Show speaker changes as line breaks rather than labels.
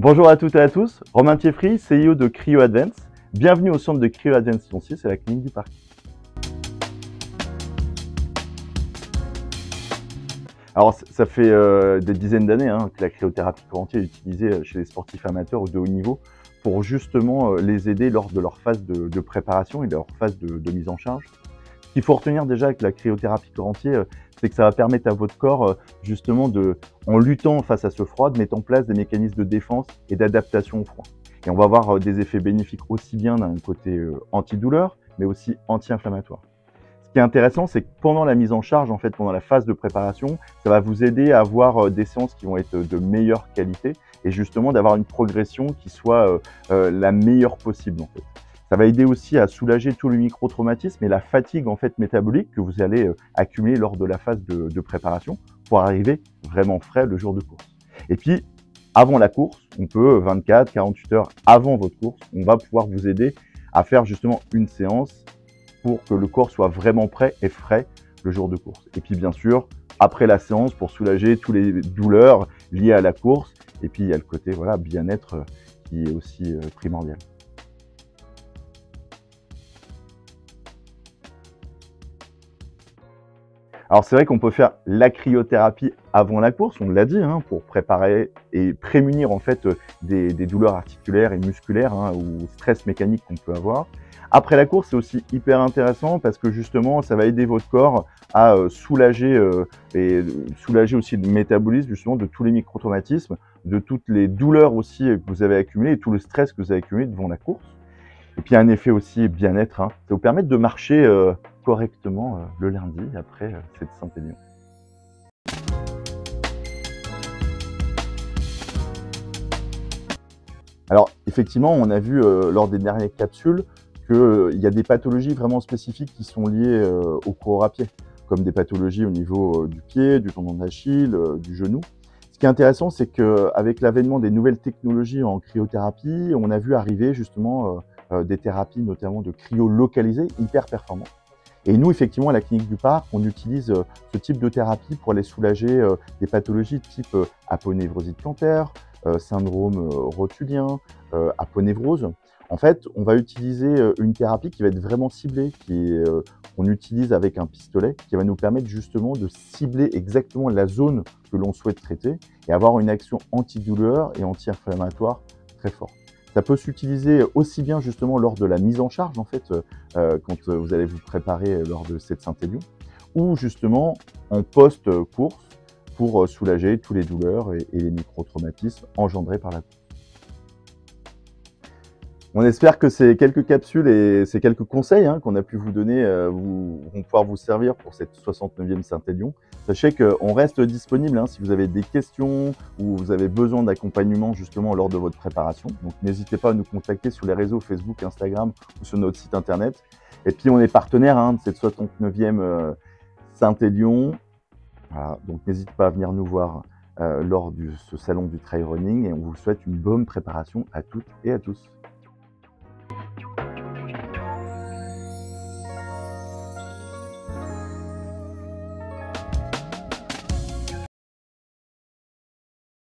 Bonjour à toutes et à tous, Romain Thieffry, CEO de Cryo Advance. Bienvenue au centre de Cryo Advance Nancy, c'est la clinique du parc. Alors ça fait des dizaines d'années que la cryothérapie courante est utilisée chez les sportifs amateurs ou de haut niveau pour justement les aider lors de leur phase de préparation et de leur phase de mise en charge. Ce qu'il faut retenir déjà avec la cryothérapie corps-entier, c'est que ça va permettre à votre corps justement en luttant face à ce froid, de mettre en place des mécanismes de défense et d'adaptation au froid. Et on va avoir des effets bénéfiques aussi bien d'un côté antidouleur, mais aussi anti-inflammatoire. Ce qui est intéressant, c'est que pendant la mise en charge, en fait, pendant la phase de préparation, ça va vous aider à avoir des séances qui vont être de meilleure qualité et justement d'avoir une progression qui soit la meilleure possible, en fait. Ça va aider aussi à soulager tout le micro-traumatisme et la fatigue en fait métabolique que vous allez accumuler lors de la phase de préparation pour arriver vraiment frais le jour de course. Et puis, avant la course, on peut 24, 48 heures avant votre course, on va pouvoir vous aider à faire justement une séance pour que le corps soit vraiment prêt et frais le jour de course. Et puis bien sûr, après la séance, pour soulager toutes les douleurs liées à la course. Et puis il y a le côté voilà, bien-être qui est aussi primordial. Alors c'est vrai qu'on peut faire la cryothérapie avant la course, on l'a dit, pour préparer et prémunir en fait des douleurs articulaires et musculaires ou stress mécanique qu'on peut avoir. Après la course, c'est aussi hyper intéressant parce que justement, ça va aider votre corps à soulager et soulager aussi le métabolisme justement de tous les micro-traumatismes, de toutes les douleurs aussi que vous avez accumulées et tout le stress que vous avez accumulé devant la course. Et puis un effet aussi bien-être, ça vous permet de marcher correctement le lundi après cette Saint-Élion. Alors effectivement, on a vu lors des dernières capsules qu'il y a des pathologies vraiment spécifiques qui sont liées au coureur à pied, comme des pathologies au niveau du pied, du tendon d'Achille, du genou. Ce qui est intéressant, c'est qu'avec l'avènement des nouvelles technologies en cryothérapie, on a vu arriver justement des thérapies, notamment de cryo localisées, hyper performantes. Et nous, effectivement, à la clinique du parc, on utilise ce type de thérapie pour aller soulager des pathologies type aponevrosite plantaire, syndrome rotulien, aponévrose. En fait, on va utiliser une thérapie qui va être vraiment ciblée, qu'on utilise avec un pistolet, qui va nous permettre justement de cibler exactement la zone que l'on souhaite traiter et avoir une action antidouleur et anti-inflammatoire très forte. Ça peut s'utiliser aussi bien justement lors de la mise en charge, en fait, quand vous allez vous préparer lors de cette Saint-Élion, ou justement en post-course pour soulager tous les douleurs et les micro-traumatismes engendrés par la course. On espère que ces quelques capsules et ces quelques conseils qu'on a pu vous donner vont pouvoir vous servir pour cette 69e Saint-Élion. Sachez qu'on reste disponible si vous avez des questions ou vous avez besoin d'accompagnement justement lors de votre préparation. Donc n'hésitez pas à nous contacter sur les réseaux Facebook, Instagram ou sur notre site internet. Et puis on est partenaire de cette 69e Saint-Élion. Voilà, donc n'hésitez pas à venir nous voir lors de ce salon du trail running et on vous souhaite une bonne préparation à toutes et à tous.